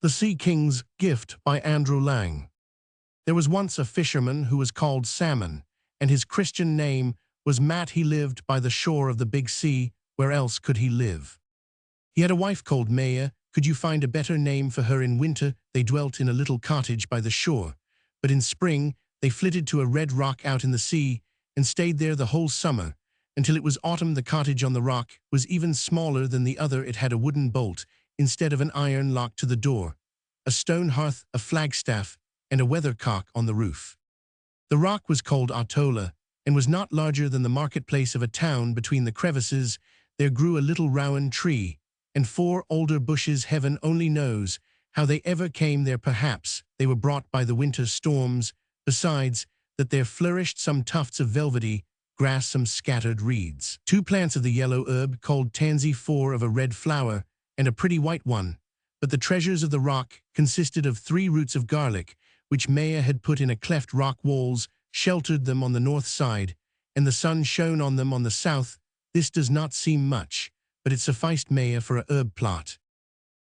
The Sea King's Gift by Andrew Lang. There was once a fisherman who was called Salmon, and his Christian name was Matt. He lived by the shore of the big sea. Where else could he live? He had a wife called Maya. Could you find a better name for her? In winter, they dwelt in a little cottage by the shore, but in spring, they flitted to a red rock out in the sea and stayed there the whole summer. Until it was autumn, the cottage on the rock was even smaller than the other. It had a wooden bolt instead of an iron lock to the door, a stone hearth, a flagstaff, and a weathercock on the roof. The rock was called Artola, and was not larger than the marketplace of a town. Between the crevices there grew a little rowan tree, and 4 alder bushes. Heaven only knows how they ever came there. Perhaps they were brought by the winter storms. Besides that, there flourished some tufts of velvety grass, some scattered reeds, 2 plants of the yellow herb called tansy, 4 of a red flower, and a pretty white one. But the treasures of the rock consisted of 3 roots of garlic, which Maya had put in a cleft. Rock walls sheltered them on the north side, and the sun shone on them on the south. This does not seem much, but it sufficed Maya for a herb plot.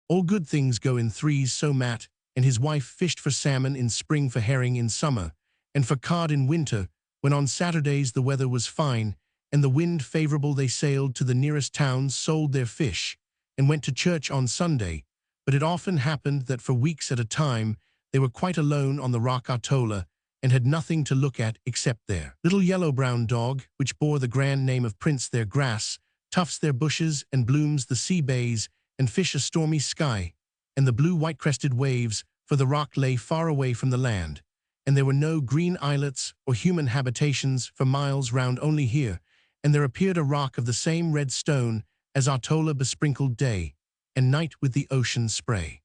All good things go in threes, so Matt and his wife fished for salmon in spring, for herring in summer, and for cod in winter. When on Saturdays the weather was fine and the wind favorable, they sailed to the nearest towns, sold their fish, and went to church on Sunday. But it often happened that for weeks at a time they were quite alone on the rock Artola, and had nothing to look at except their little yellow-brown dog, which bore the grand name of Prince. Their grass tufts, their bushes and blooms, the sea bays and fish, a stormy sky, and the blue white-crested waves, for the rock lay far away from the land, and there were no green islets or human habitations for miles round. Only here and there appeared a rock of the same red stone as Artola, besprinkled day and night with the ocean spray.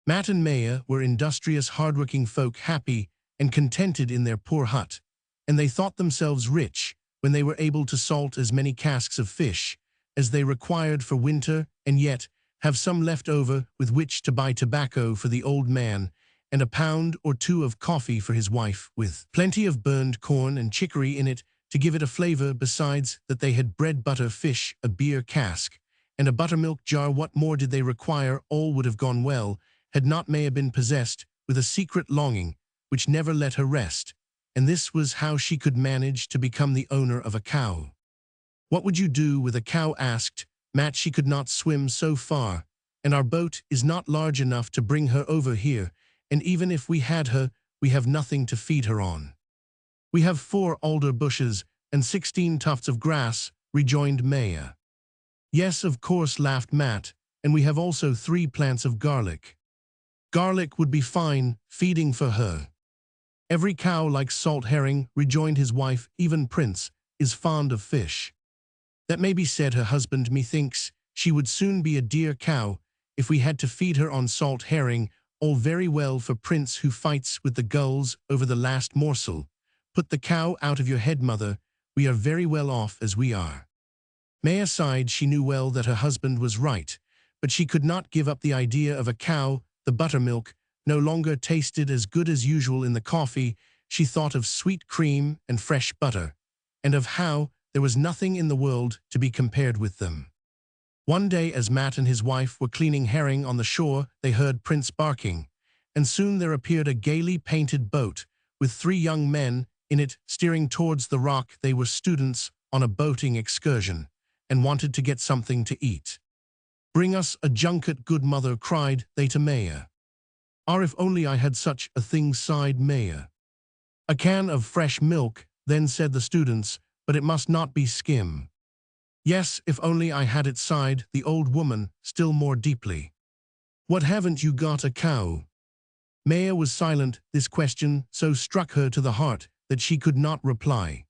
Matt and Maya were industrious, hard-working folk, happy and contented in their poor hut, and they thought themselves rich when they were able to salt as many casks of fish as they required for winter, and yet have some left over with which to buy tobacco for the old man, and a pound or 2 of coffee for his wife, with plenty of burned corn and chicory in it to give it a flavor. Besides that, they had bread, butter, fish, a beer cask, and a buttermilk jar. What more did they require? All would have gone well had not Maya been possessed with a secret longing which never let her rest, and this was how she could manage to become the owner of a cow. What would you do with a cow? Asked Matt. She could not swim so far, and our boat is not large enough to bring her over here, and even if we had her, we have nothing to feed her on. We have 4 alder bushes and 16 tufts of grass, rejoined Maya. Yes, of course, laughed Matt, and we have also 3 plants of garlic. Garlic would be fine feeding for her. Every cow likes salt herring, rejoined his wife. Even Prince is fond of fish. That may be, said her husband. Methinks she would soon be a dear cow if we had to feed her on salt herring. All very well for Prince, who fights with the gulls over the last morsel. Put the cow out of your head, mother. We are very well off as we are. Maya sighed. She knew well that her husband was right, but she could not give up the idea of a cow. The buttermilk no longer tasted as good as usual in the coffee. She thought of sweet cream and fresh butter, and of how there was nothing in the world to be compared with them. One day, as Matt and his wife were cleaning herring on the shore, they heard Prince barking, and soon there appeared a gaily painted boat with 3 young men in it, steering towards the rock. They were students on a boating excursion, and wanted to get something to eat. Bring us a junket, good mother, cried they to Maya. Ah, if only I had such a thing, sighed Maya. A can of fresh milk, then, said the students, but it must not be skim. Yes, if only I had it, sighed the old woman, still more deeply. What, haven't you got a cow? Maya was silent. This question so struck her to the heart that she could not reply.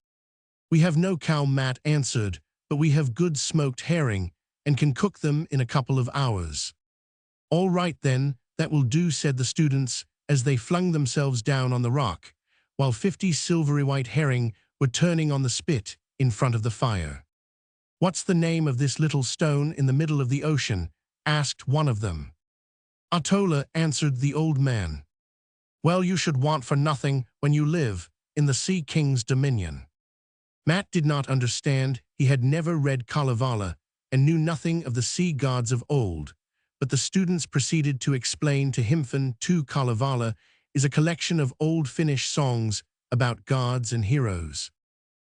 We have no cow, Matt answered, but we have good smoked herring, and can cook them in a couple of hours. All right then, that will do, said the students, as they flung themselves down on the rock, while 50 silvery white herring were turning on the spit in front of the fire. What's the name of this little stone in the middle of the ocean? Asked one of them. Artola, answered the old man. Well, you should want for nothing when you live in the Sea King's dominion. Matt did not understand. He had never read Kalevala and knew nothing of the sea gods of old, but the students proceeded to explain to Himfen tu Kalevala is a collection of old Finnish songs about gods and heroes.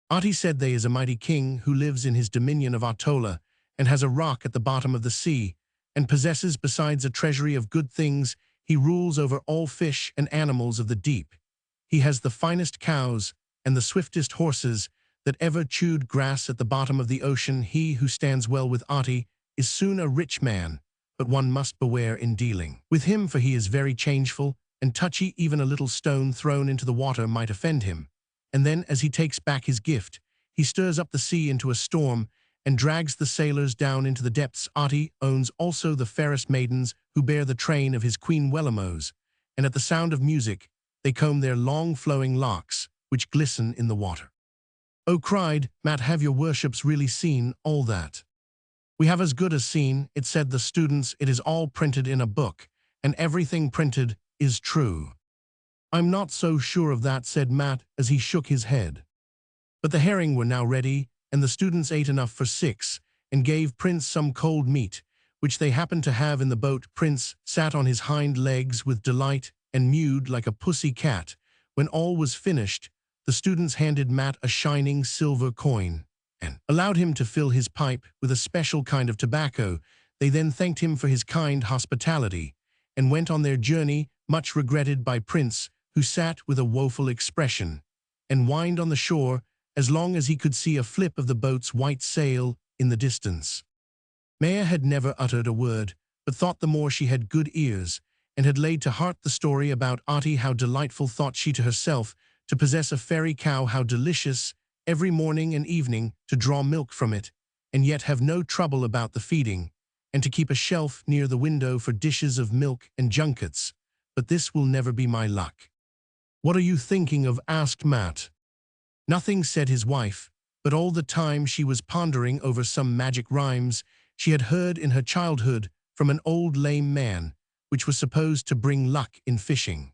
Ahti said they is a mighty king who lives in his dominion of Ahtola and has a rock at the bottom of the sea, and possesses besides a treasury of good things, he rules over all fish and animals of the deep. He has the finest cows and the swiftest horses that ever chewed grass at the bottom of the ocean. He who stands well with Ahti is soon a rich man, but one must beware in dealing with him, for he is very changeful and touchy. Even a little stone thrown into the water might offend him. And then, as he takes back his gift, he stirs up the sea into a storm and drags the sailors down into the depths. Ahti owns also the fairest maidens who bear the train of his queen Wellamos, and at the sound of music they comb their long flowing locks, which glisten in the water. Oh, cried Matt, have your worships really seen all that? We have as good as seen it, said the students. It is all printed in a book, and everything printed is true. I'm not so sure of that, said Matt as he shook his head. But the herring were now ready, and the students ate enough for 6, and gave Prince some cold meat, which they happened to have in the boat. Prince sat on his hind legs with delight and mewed like a pussy cat. When all was finished, the students handed Matt a shining silver coin and allowed him to fill his pipe with a special kind of tobacco. They then thanked him for his kind hospitality and went on their journey, much regretted by Prince, who sat with a woeful expression and whined on the shore as long as he could see a flip of the boat's white sail in the distance. Maya had never uttered a word, but thought the more she had good ears, and had laid to heart the story about Ahti. How delightful, thought she to herself, to possess a fairy cow. How delicious, every morning and evening, to draw milk from it, and yet have no trouble about the feeding, and to keep a shelf near the window for dishes of milk and junkets. But this will never be my luck. What are you thinking of? Asked Matt. Nothing, said his wife, but all the time she was pondering over some magic rhymes she had heard in her childhood from an old lame man, which was supposed to bring luck in fishing.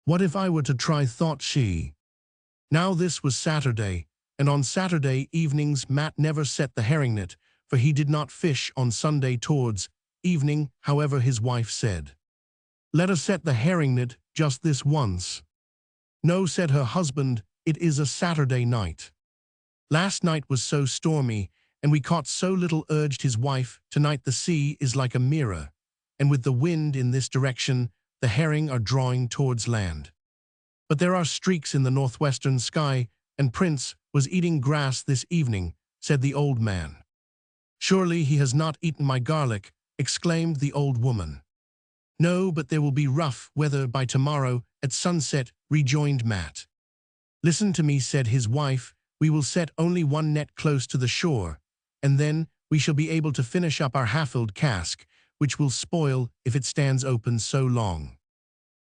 What if I were to try, thought she. Now this was Saturday, and on Saturday evenings Matt never set the herring net, for he did not fish on Sunday towards evening. However, his wife said, "Let us set the herring net just this once." "No," said her husband, "it is a Saturday night. Last night was so stormy, and we caught so little," urged his wife. "Tonight the sea is like a mirror, and with the wind in this direction, the herring are drawing towards land. But there are streaks in the northwestern sky, and Prince was eating grass this evening," said the old man. "Surely he has not eaten my garlic," exclaimed the old woman. "No, but there will be rough weather by tomorrow at sunset," rejoined Matt. "Listen to me," said his wife. "We will set only one net close to the shore, and then we shall be able to finish up our half-filled cask, which will spoil if it stands open so long."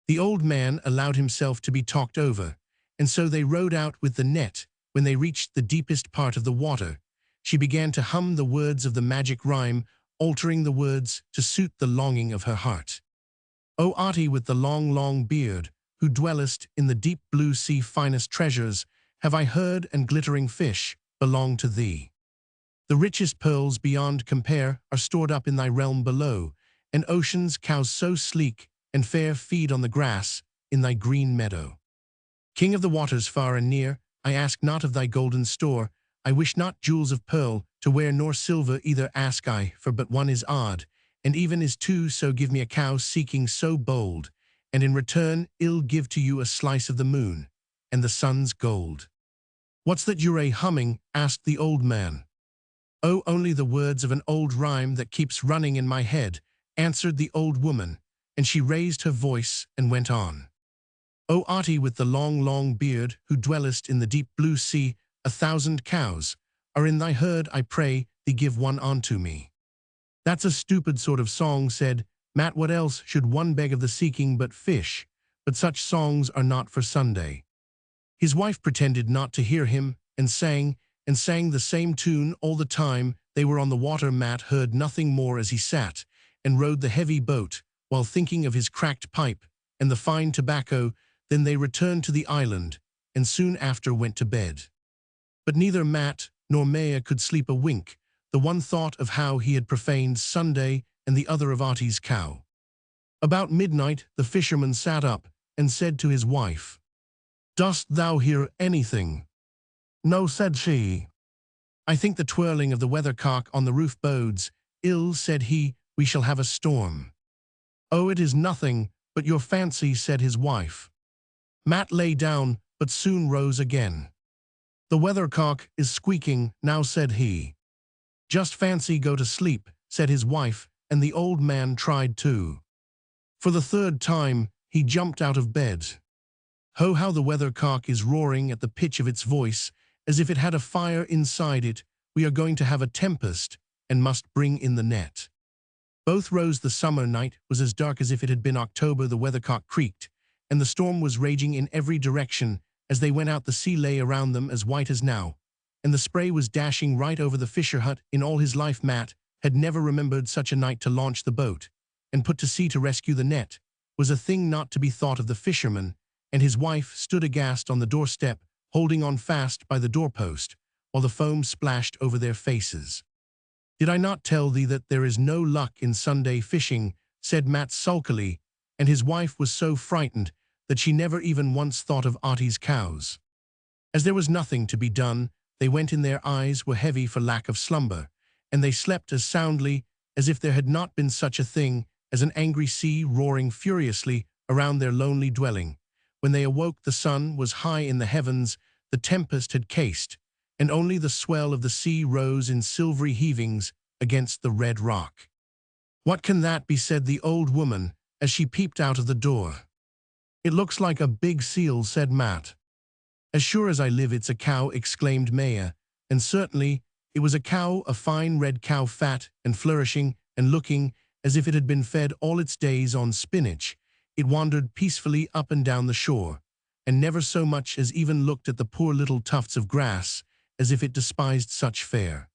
The old man allowed himself to be talked over, and so they rowed out with the net. When they reached the deepest part of the water, she began to hum the words of the magic rhyme, altering the words to suit the longing of her heart. "O Ahti with the long, long beard, who dwellest in the deep blue sea, finest treasures have I heard, and glittering fish belong to thee. The richest pearls beyond compare are stored up in thy realm below, and ocean's cows so sleek and fair feed on the grass in thy green meadow. King of the waters far and near, I ask not of thy golden store, I wish not jewels of pearl to wear, nor silver either ask I, for but one is odd, and even is two. So give me a cow seeking so bold, and in return I'll give to you a slice of the moon and the sun's gold." "What's that you're humming?" asked the old man. "Oh, only the words of an old rhyme that keeps running in my head," answered the old woman, and she raised her voice and went on. "O Ahti with the long, long beard, who dwellest in the deep blue sea, 1,000 cows are in thy herd, I pray thee give one unto me." "That's a stupid sort of song," said Matt. "What else should one beg of the seeking but fish? But such songs are not for Sunday." His wife pretended not to hear him, and sang the same tune all the time they were on the water. Matt heard nothing more as he sat and rowed the heavy boat, while thinking of his cracked pipe and the fine tobacco. Then they returned to the island, and soon after went to bed. But neither Matt nor Maya could sleep a wink. The one thought of how he had profaned Sunday and the other of Artie's cow. About midnight the fisherman sat up and said to his wife, "Dost thou hear anything?" "No," said she. "I think the twirling of the weathercock on the roof bodes ill," said he. "We shall have a storm." "Oh, it is nothing but your fancy," said his wife. Matt lay down, but soon rose again. "The weathercock is squeaking now," said he. "Just fancy, go to sleep," said his wife, and the old man tried too. For the third time, he jumped out of bed. "Ho, how the weathercock is roaring at the pitch of its voice, as if it had a fire inside it. We are going to have a tempest, and must bring in the net." Both rose. The summer night was as dark as if it had been October. The weathercock creaked, and the storm was raging in every direction. As they went out, the sea lay around them as white as now, and the spray was dashing right over the fisher hut. In all his life Matt had never remembered such a night. To launch the boat and put to sea to rescue the net was a thing not to be thought of. The fisherman and his wife stood aghast on the doorstep, holding on fast by the doorpost, while the foam splashed over their faces. "Did I not tell thee that there is no luck in Sunday fishing?" said Matt sulkily, and his wife was so frightened that she never even once thought of Artie's cows. As there was nothing to be done, they went in. Their eyes were heavy for lack of slumber, and they slept as soundly as if there had not been such a thing as an angry sea roaring furiously around their lonely dwelling. When they awoke, the sun was high in the heavens, the tempest had cased, and only the swell of the sea rose in silvery heavings against the red rock. "What can that be?" said the old woman as she peeped out of the door. "It looks like a big seal," said Matt. "As sure as I live it's a cow," exclaimed Maya, and certainly it was a cow, a fine red cow, fat and flourishing and looking as if it had been fed all its days on spinach. It wandered peacefully up and down the shore, and never so much as even looked at the poor little tufts of grass, as if it despised such fare.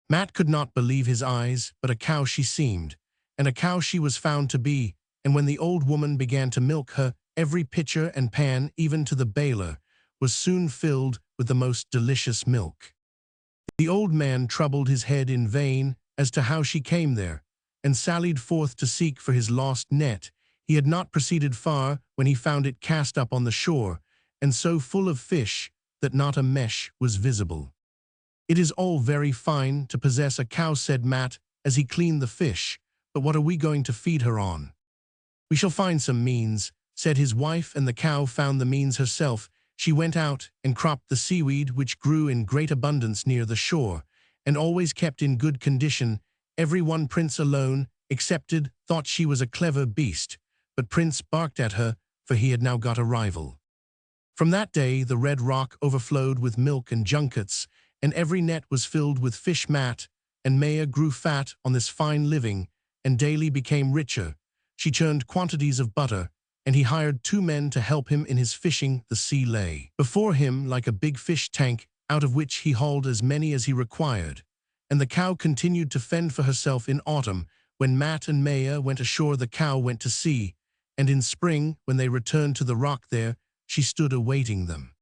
Matt could not believe his eyes, but a cow she seemed, and a cow she was found to be, and when the old woman began to milk her, every pitcher and pan, even to the baler, was soon filled with the most delicious milk. The old man troubled his head in vain as to how she came there, and sallied forth to seek for his lost net. He had not proceeded far when he found it cast up on the shore, and so full of fish that not a mesh was visible. "It is all very fine to possess a cow," said Matt as he cleaned the fish, "but what are we going to feed her on?" "We shall find some means," said his wife, and the cow found the means herself. She went out and cropped the seaweed, which grew in great abundance near the shore, and always kept in good condition. Every one, Prince alone excepted, thought she was a clever beast, but Prince barked at her, for he had now got a rival. From that day the red rock overflowed with milk and junkets, and every net was filled with fish. Matt and Maya grew fat on this fine living, and daily became richer. She churned quantities of butter, and he hired 2 men to help him in his fishing. The sea lay before him like a big fish tank, out of which he hauled as many as he required, and the cow continued to fend for herself. In autumn, when Matt and Maya went ashore, the cow went to sea, and in spring, when they returned to the rock there, she stood awaiting them.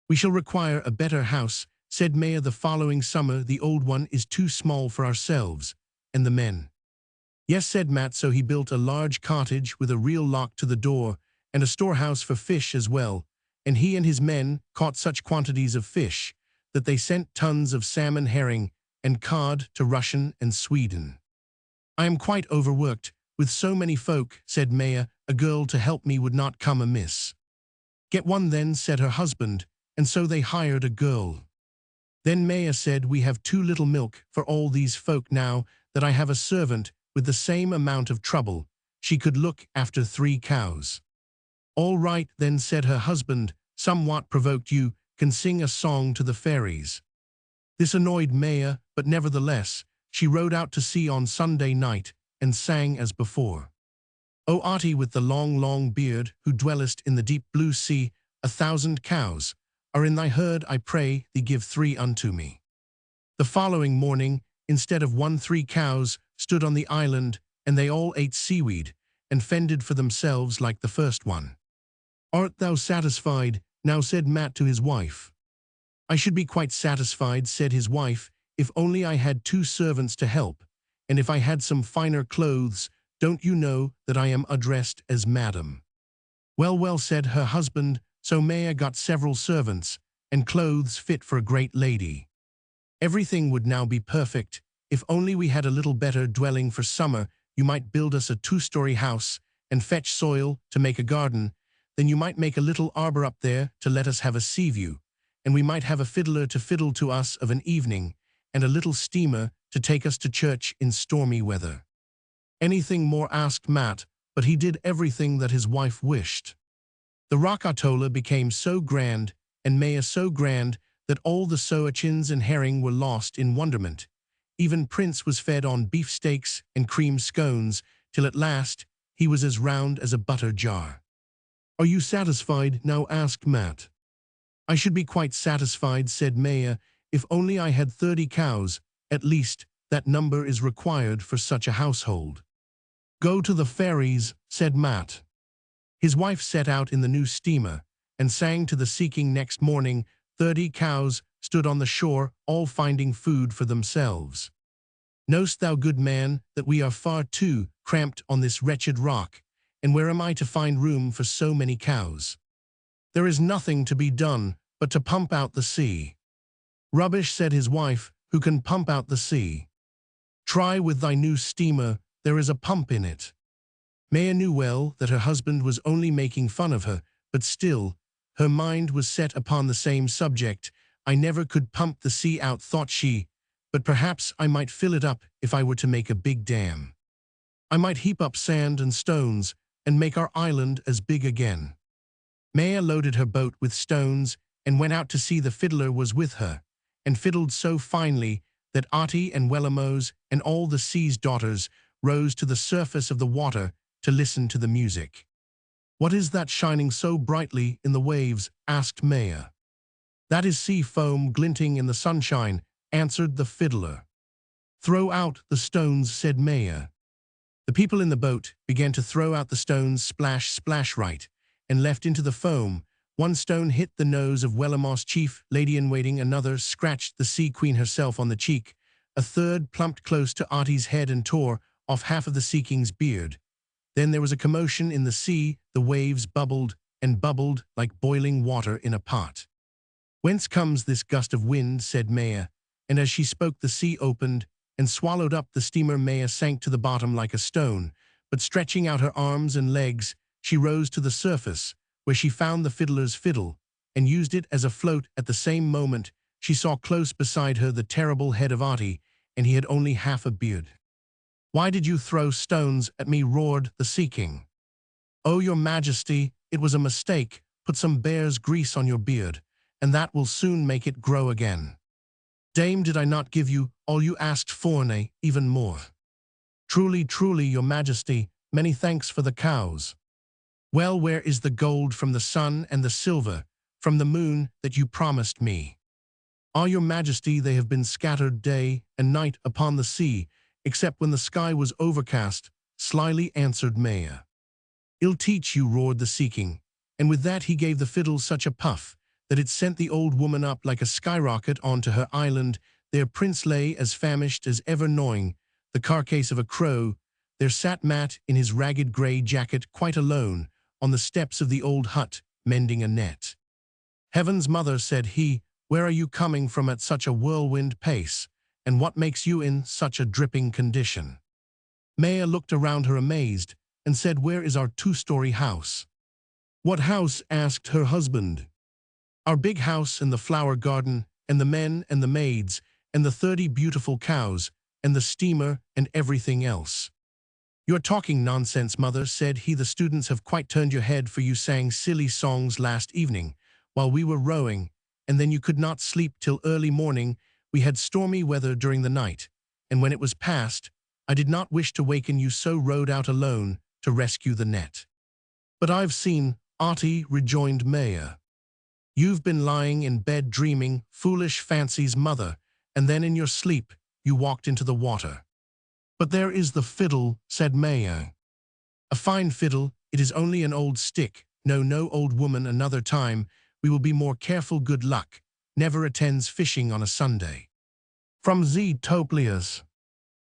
"We shall require a better house," said Maya the following summer. "The old one is too small for ourselves and the men." "Yes," said Matt, so he built a large cottage with a real lock to the door, and a storehouse for fish as well, and he and his men caught such quantities of fish that they sent tons of salmon, herring, and cod to Russia and Sweden. "I am quite overworked with so many folk," said Maya. "A girl to help me would not come amiss." "Get one then," said her husband, and so they hired a girl. Then Maya said, "We have too little milk for all these folk now that I have a servant with the same amount of trouble. She could look after 3 cows. "All right then," said her husband, somewhat provoked, "you can sing a song to the fairies." This annoyed Maya, but nevertheless, she rowed out to sea on Sunday night and sang as before. "O Artie with the long, long beard, who dwellest in the deep blue sea, 1,000 cows are in thy herd, I pray thee give 3 unto me." The following morning, instead of 1, 3 cows stood on the island, and they all ate seaweed and fended for themselves like the first one. "Art thou satisfied now?" said Matt to his wife. "I should be quite satisfied," said his wife, "if only I had 2 servants to help, and if I had some finer clothes, don't you know that I am addressed as madam? Well, well, said her husband, so Maya got several servants, and clothes fit for a great lady. Everything would now be perfect. If only we had a little better dwelling for summer, you might build us a 2-story house, and fetch soil to make a garden. Then you might make a little arbor up there to let us have a sea view, and we might have a fiddler to fiddle to us of an evening, and a little steamer to take us to church in stormy weather. Anything more, asked Matt, but he did everything that his wife wished. The Rakatola became so grand, and Maya so grand, that all the soachins and herring were lost in wonderment. Even Prince was fed on beefsteaks and cream scones, till at last he was as round as a butter jar. Are you satisfied now, asked Matt. I should be quite satisfied, said Maya, if only I had 30 cows, at least that number is required for such a household. Go to the ferries, said Matt. His wife set out in the new steamer, and sang to the seeking next morning. 30 cows stood on the shore, all finding food for themselves. Knowst thou, good man, that we are far too cramped on this wretched rock, and where am I to find room for so many cows? There is nothing to be done but to pump out the sea. Rubbish, said his wife, who can pump out the sea? Try with thy new steamer, there is a pump in it. Maya knew well that her husband was only making fun of her, but still, her mind was set upon the same subject. I never could pump the sea out, thought she, but perhaps I might fill it up if I were to make a big dam. I might heap up sand and stones and make our island as big again. Maya loaded her boat with stones and went out to see. The fiddler was with her, and fiddled so finely that Ati and Wellamos and all the sea's daughters rose to the surface of the water to listen to the music. What is that shining so brightly in the waves? Asked Maya. That is sea foam glinting in the sunshine, answered the fiddler. Throw out the stones, said Maya. The people in the boat began to throw out the stones, splash, splash, right and left into the foam. One stone hit the nose of Wellamos, chief lady-in-waiting, another scratched the sea queen herself on the cheek, a third plumped close to Ati's head and tore off half of the sea king's beard. Then there was a commotion in the sea, the waves bubbled and bubbled like boiling water in a pot. Whence comes this gust of wind? Said Maya, and as she spoke the sea opened and swallowed up the steamer. Maya sank to the bottom like a stone, but stretching out her arms and legs, she rose to the surface, where she found the fiddler's fiddle, and used it as a float. At the same moment, she saw close beside her the terrible head of Ati, and he had only half a beard. Why did you throw stones at me? Roared the sea king. Oh, your majesty, it was a mistake. Put some bear's grease on your beard, and that will soon make it grow again. Dame, did I not give you all you asked for, nay, even more? Truly, truly, your majesty, many thanks for the cows. Well, where is the gold from the sun and the silver from the moon that you promised me? Ah, your majesty, they have been scattered day and night upon the sea, except when the sky was overcast, slyly answered Maya. Ill teach you, roared the sea king, and with that he gave the fiddle such a puff that it sent the old woman up like a skyrocket onto her island. There Prince lay as famished as ever, gnawing the carcass of a crow. There sat Matt in his ragged grey jacket, quite alone, on the steps of the old hut, mending a net. Heaven's mother, said he, where are you coming from at such a whirlwind pace, and what makes you in such a dripping condition? Maya looked around her amazed, and said, where is our 2-story house? What house? Asked her husband. Our big house and the flower garden, and the men and the maids, and the 30 beautiful cows, and the steamer, and everything else. You're talking nonsense, mother, said he. The students have quite turned your head, for you sang silly songs last evening while we were rowing, and then you could not sleep till early morning. We had stormy weather during the night, and when it was past, I did not wish to waken you, so rowed out alone to rescue the net. But I've seen Ati, rejoined Maya. You've been lying in bed dreaming foolish fancies, mother, and then in your sleep you walked into the water. But there is the fiddle, said Maya. A fine fiddle, it is only an old stick. No, no, old woman, another time we will be more careful. Good luck never attends fishing on a Sunday. From Z. Toplias.